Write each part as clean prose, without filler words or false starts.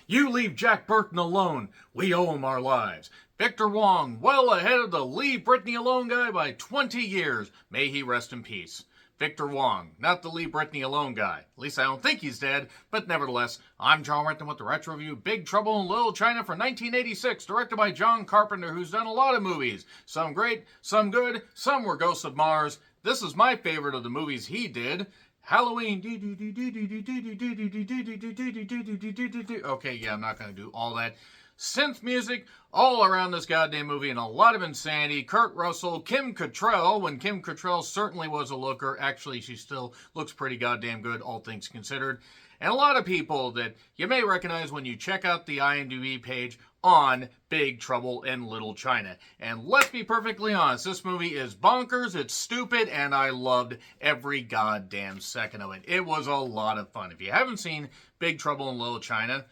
You leave Jack Burton alone. We owe him our lives. Victor Wong, well ahead of the Leave Britney Alone guy by 20 years. May he rest in peace. Victor Wong, not the Leave Britney Alone guy. At least I don't think he's dead, but nevertheless, I'm John Renton with the Retro Review. Big Trouble in Little China for 1986, directed by John Carpenter, who's done a lot of movies. Some great, some good, some were Ghosts of Mars. This is my favorite of the movies he did. Halloween. Okay, yeah, I'm not going to do all that. Synth music all around this goddamn movie and a lot of insanity. Kurt Russell, Kim Cattrall, when Kim Cattrall certainly was a looker. Actually, she still looks pretty goddamn good, all things considered. And a lot of people that you may recognize when you check out the IMDb page on Big Trouble in Little China. And let's be perfectly honest, this movie is bonkers, it's stupid, and I loved every goddamn second of it. It was a lot of fun. If you haven't seen Big Trouble in Little China,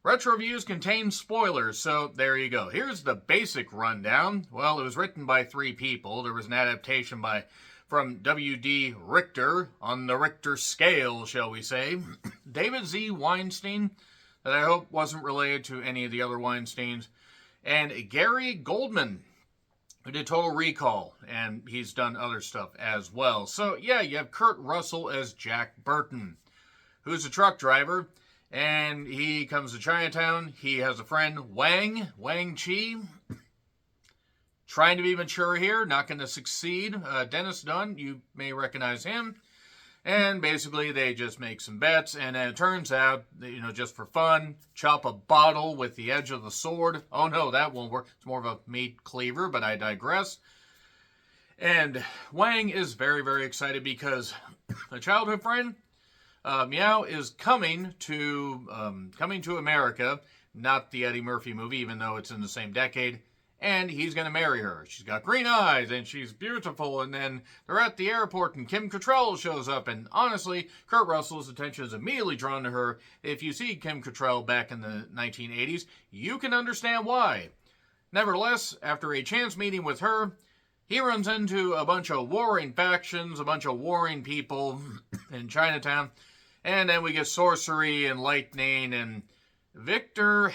Retro Reviews contain spoilers, so there you go. Here's the basic rundown. Well, it was written by 3 people. There was an adaptation from W.D. Richter, on the Richter scale, shall we say. David Z. Weinstein, that I hope wasn't related to any of the other Weinsteins. And Gary Goldman, who did Total Recall, and he's done other stuff as well. So, yeah, you have Kurt Russell as Jack Burton, who's a truck driver. And he comes to Chinatown. He has a friend, Wang Chi. Trying to be mature here, not going to succeed. Dennis Dunn, you may recognize him. And basically, they just make some bets. And then it turns out, that, just for fun, chop a bottle with the edge of the sword. Oh no, that won't work. It's more of a meat cleaver, but I digress. And Wang is very, very excited because a childhood friend, Meow, is coming to America, not the Eddie Murphy movie, even though it's in the same decade, and he's going to marry her. She's got green eyes, and she's beautiful, and then they're at the airport, and Kim Cattrall shows up, and honestly, Kurt Russell's attention is immediately drawn to her. If you see Kim Cattrall back in the 1980s, you can understand why. Nevertheless, after a chance meeting with her, he runs into a bunch of warring factions, a bunch of warring people in Chinatown. And then we get sorcery and lightning and Victor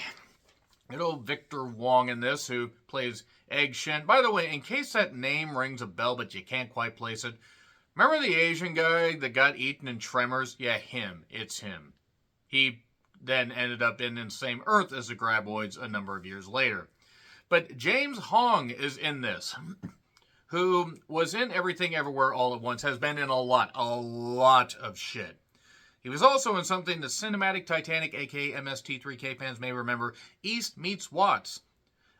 Wong in this, who plays Egg Shen. By the way, in case that name rings a bell but you can't quite place it, remember the Asian guy that got eaten in Tremors? Yeah, him. It's him. He then ended up in the same Earth as the Graboids a number of years later. But James Hong is in this, who was in Everything Everywhere All at Once, has been in a lot of shit. He was also in something the Cinematic Titanic, aka MST3K fans may remember, East Meets Watts,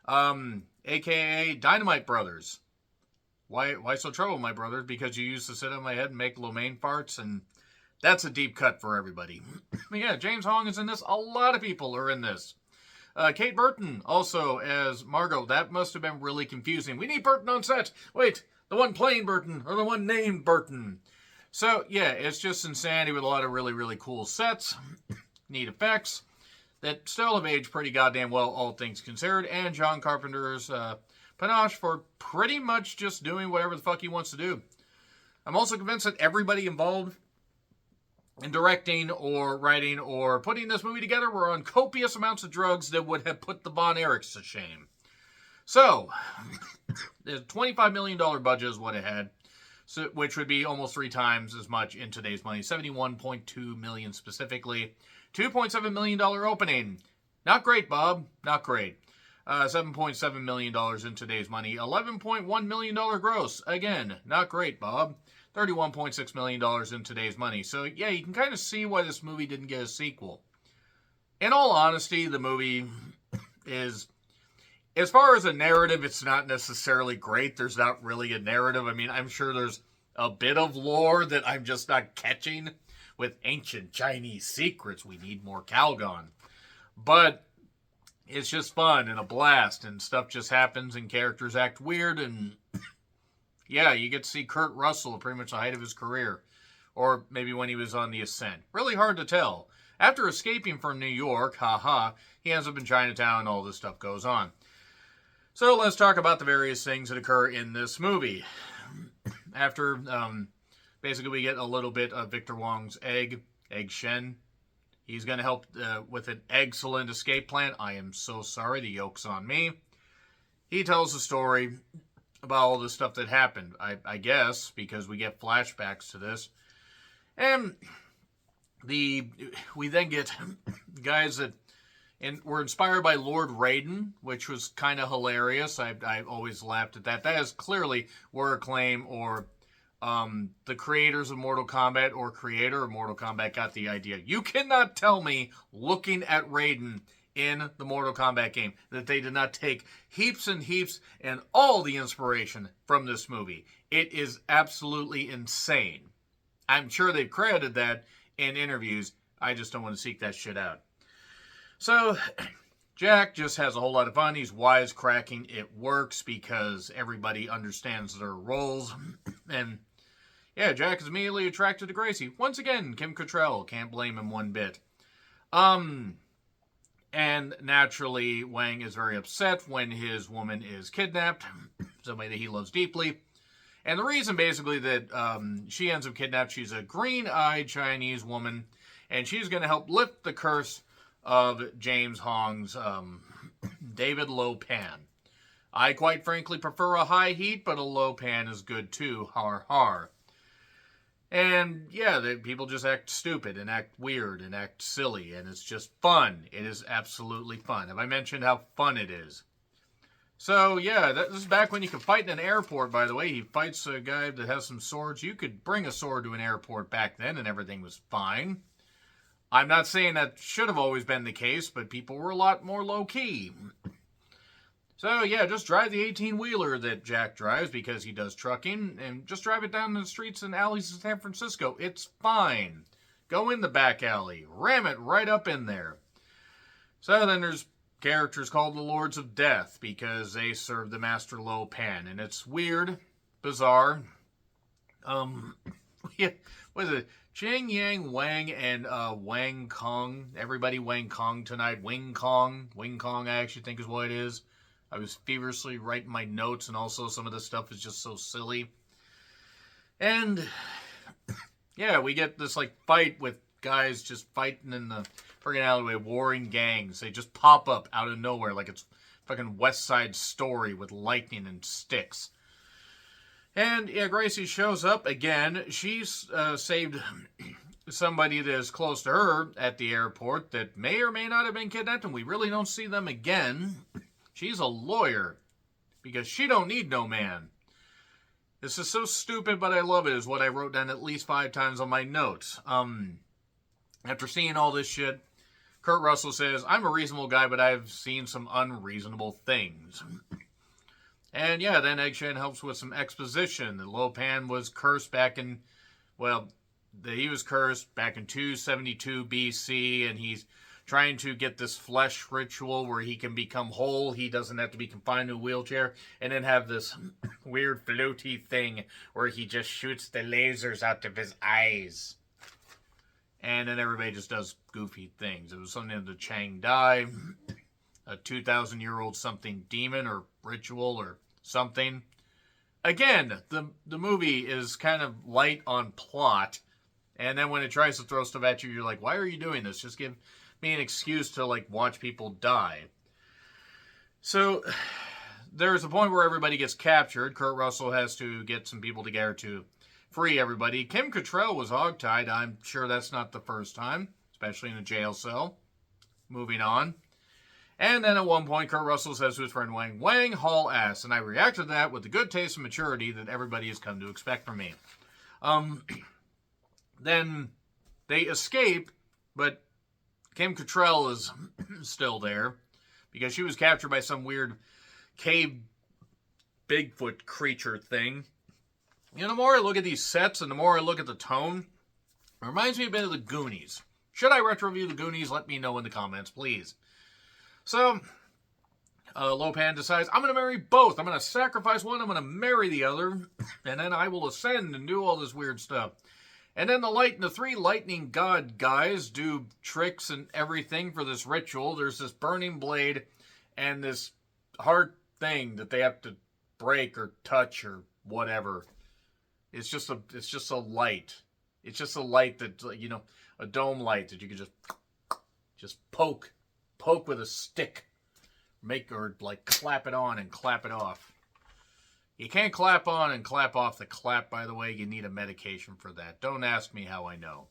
aka Dynamite Brothers. Why so trouble, my brothers? Because you used to sit on my head and make lo mein farts, and that's a deep cut for everybody. Yeah, James Hong is in this. A lot of people are in this. Kate Burton also as Margot. That must have been really confusing. We need Burton on set. Wait, the one playing Burton or the one named Burton? So, yeah, it's just insanity with a lot of really, really cool sets, neat effects, that still have aged pretty goddamn well, all things considered, and John Carpenter's panache for pretty much just doing whatever the fuck he wants to do. I'm also convinced that everybody involved in directing or writing or putting this movie together were on copious amounts of drugs that would have put the Von Erichs to shame. So, the $25 million budget is what it had. So, which would be almost 3 times as much in today's money. $71.2 million specifically. $2.7 million opening. Not great, Bob. Not great. $7.7 million in today's money. $11.1 million gross. Again, not great, Bob. $31.6 million in today's money. So, yeah, you can kind of see why this movie didn't get a sequel. In all honesty, the movie is... As far as a narrative, it's not necessarily great. There's not really a narrative. I mean, I'm sure there's a bit of lore that I'm just not catching with ancient Chinese secrets. We need more Calgon. But it's just fun and a blast, and stuff just happens, and characters act weird, and yeah, you get to see Kurt Russell at pretty much the height of his career. Or maybe when he was on the ascent. Really hard to tell. After escaping from New York, he ends up in Chinatown, and all this stuff goes on. So let's talk about the various things that occur in this movie. After, basically we get a little bit of Victor Wong's Egg Shen. He's going to help with an excellent escape plan. I am so sorry. The yoke's on me. He tells the story about all the stuff that happened, I guess, because we get flashbacks to this. And we then get guys that were inspired by Lord Raiden, which was kind of hilarious. I always laughed at that. That is clearly word claim, or the creators of Mortal Kombat or creator of Mortal Kombat got the idea. You cannot tell me, looking at Raiden in the Mortal Kombat game, that they did not take heaps and heaps and all the inspiration from this movie. It is absolutely insane. I'm sure they've credited that in interviews. I just don't want to seek that shit out. So, Jack just has a whole lot of fun. He's wisecracking. It works because everybody understands their roles. And, yeah, Jack is immediately attracted to Gracie. Once again, Kim Cattrall. Can't blame him one bit. And naturally, Wang is very upset when his woman is kidnapped. Somebody that he loves deeply. And the reason, basically, that she ends up kidnapped, she's a green-eyed Chinese woman. And she's going to help lift the curse of James Hong's David Lo Pan. I quite frankly prefer a high heat, but a low pan is good too. Har har. And yeah, people just act stupid and act weird and act silly, and it's just fun. It is absolutely fun. Have I mentioned how fun it is? So yeah, this is back when you could fight in an airport, by the way. He fights a guy that has some swords. You could bring a sword to an airport back then and everything was fine. I'm not saying that should have always been the case, but people were a lot more low-key. So, yeah, just drive the 18-wheeler that Jack drives because he does trucking, and just drive it down the streets and alleys of San Francisco. It's fine. Go in the back alley. Ram it right up in there. So then there's characters called the Lords of Death because they serve the Master Lo Pan, and it's weird, bizarre. Yeah, what is it? Ching Yang Wang and Wang Kong. Everybody Wang Kong tonight. Wing Kong. Wing Kong, I actually think is what it is. I was feverishly writing my notes, and also some of this stuff is just so silly. And, yeah, we get this, like, fight with guys just fighting in the friggin' alleyway, warring gangs. They just pop up out of nowhere like it's fucking West Side Story with lightning and sticks. And, yeah, Gracie shows up again. She's saved somebody that is close to her at the airport that may or may not have been kidnapped, and we really don't see them again. She's a lawyer because she don't need no man. This is so stupid, but I love it, is what I wrote down at least 5 times on my notes. After seeing all this shit, Kurt Russell says, I'm a reasonable guy, but I've seen some unreasonable things. And yeah, then Egg Shen helps with some exposition. The Lo Pan was cursed back in, well, he was cursed back in 272 BC, and he's trying to get this flesh ritual where he can become whole. He doesn't have to be confined to a wheelchair, and then have this weird floaty thing where he just shoots the lasers out of his eyes. And then everybody just does goofy things. It was something of the Chang Dai, a 2,000-year-old something demon or ritual or something. Again, the movie is kind of light on plot, and then when it tries to throw stuff at you, you're like, why are you doing this? Just give me an excuse to, like, watch people die. So there's a point where everybody gets captured. Kurt Russell has to get some people together to free everybody. Kim Cattrall was hogtied. I'm sure that's not the first time, especially in a jail cell. Moving on. And then at one point, Kurt Russell says to his friend Wang, Wang, haul ass. And I reacted to that with the good taste and maturity that everybody has come to expect from me. Then they escape, but Kim Cattrall is still there because she was captured by some weird cave Bigfoot creature thing. You know, the more I look at these sets and the more I look at the tone, it reminds me a bit of the Goonies. Should I retro review the Goonies? Let me know in the comments, please. So, Lo Pan decides, I'm going to marry both. I'm going to sacrifice one, I'm going to marry the other, and then I will ascend and do all this weird stuff. And then the 3 lightning god guys do tricks and everything for this ritual. There's this burning blade and this hard thing that they have to break or touch or whatever. It's just a light. It's just a light that, you know, a dome light that you can just Just poke with a stick. Make or like clap it on and clap it off. You can't clap on and clap off the clap, by the way. You need a medication for that. Don't ask me how I know.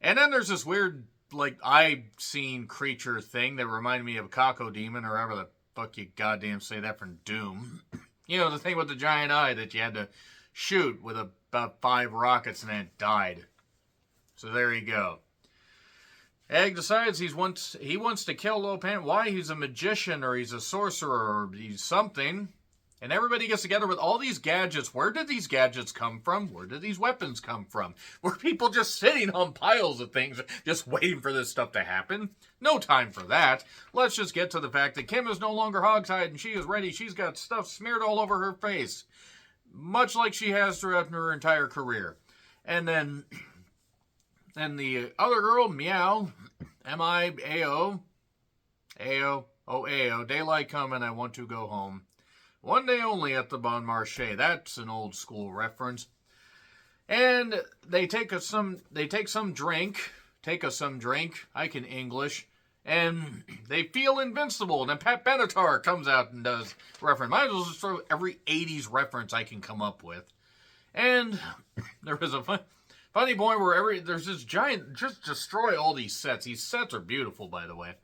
And then there's this weird, like, eye-seen creature thing that reminded me of a Cacodemon, or however the fuck you goddamn say that from Doom. You know, the thing with the giant eye that you had to shoot with about 5 rockets and then it died. So there you go. Egg decides he wants to kill Lopan. Why? He's a magician, or he's a sorcerer, or he's something. And everybody gets together with all these gadgets. Where did these gadgets come from? Where did these weapons come from? Were people just sitting on piles of things, just waiting for this stuff to happen? No time for that. Let's just get to the fact that Kim is no longer hogtied and she is ready. She's got stuff smeared all over her face, much like she has throughout her entire career. And then the other girl, Meow, M-I-A-O, A-O, daylight coming, I want to go home. One day only at the Bon Marché. That's an old school reference. And they take some drink. I can English. And they feel invincible. And then Pat Benatar comes out and does reference. Might as well just throw every 80s reference I can come up with. And there was a funny point where there's this giant, just destroy all these sets. These sets are beautiful, by the way.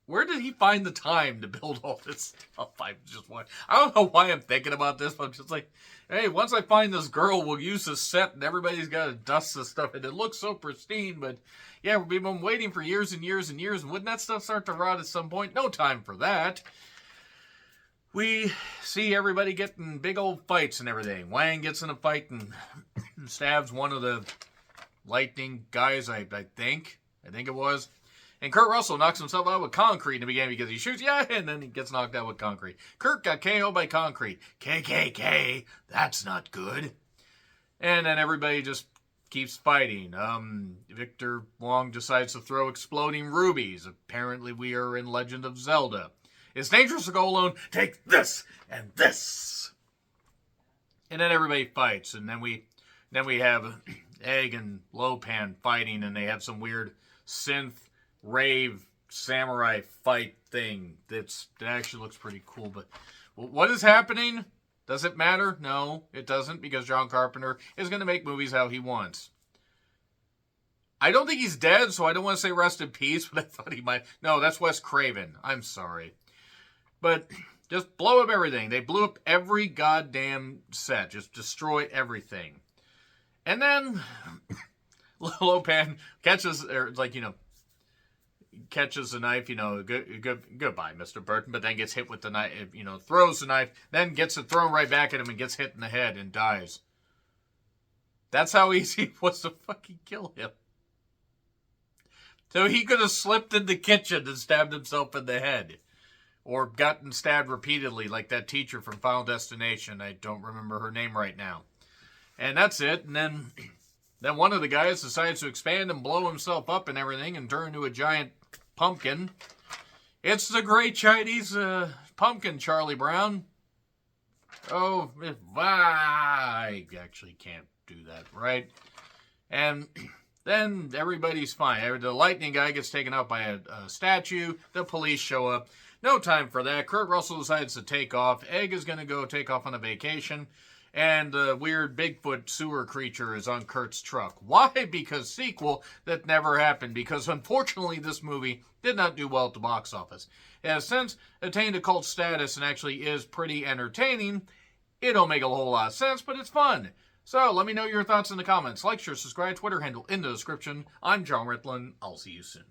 Where did he find the time to build all this stuff? I don't know why I'm thinking about this, but I'm just like, hey, once I find this girl, we'll use this set, and everybody's got to dust this stuff, and it looks so pristine, but yeah, we've been waiting for years and years and years, and wouldn't that stuff start to rot at some point? No time for that. We see everybody getting big old fights and everything. Wang gets in a fight and stabs one of the lightning guys, I think it was. And Kurt Russell knocks himself out with concrete in the beginning because he shoots, and then he gets knocked out with concrete. Kurt got KO'd by concrete. KKK, that's not good. And then everybody just keeps fighting. Victor Wong decides to throw exploding rubies. Apparently we are in Legend of Zelda. It's dangerous to go alone. Take this and this. And then everybody fights. And then we have Egg and Lopan fighting, and they have some weird synth rave samurai fight thing that actually looks pretty cool. But what is happening? Does it matter? No, it doesn't, because John Carpenter is going to make movies how he wants. I don't think he's dead, so I don't want to say rest in peace, but I thought he might. No, that's Wes Craven. I'm sorry. But just blow up everything. They blew up every goddamn set. Just destroy everything. And then Lopan catches, catches the knife, goodbye, Mr. Burton, but then gets hit with the knife, throws the knife, then gets it thrown right back at him and gets hit in the head and dies. That's how easy it was to fucking kill him. So he could have slipped in the kitchen and stabbed himself in the head. Or gotten stabbed repeatedly like that teacher from Final Destination. I don't remember her name right now. And that's it. And then one of the guys decides to expand and blow himself up and everything and turn into a giant pumpkin. It's the great Chinese pumpkin, Charlie Brown. Oh, I actually can't do that, right? And then everybody's fine. The lightning guy gets taken out by a statue. The police show up. No time for that. Kurt Russell decides to take off. Egg is going to go take off on a vacation. And the weird Bigfoot sewer creature is on Kurt's truck. Why? Because sequel that never happened. Because unfortunately this movie did not do well at the box office. It has since attained a cult status and actually is pretty entertaining. It don't make a whole lot of sense, but it's fun. So let me know your thoughts in the comments. Like, share, subscribe, Twitter handle in the description. I'm John Ritlin. I'll see you soon.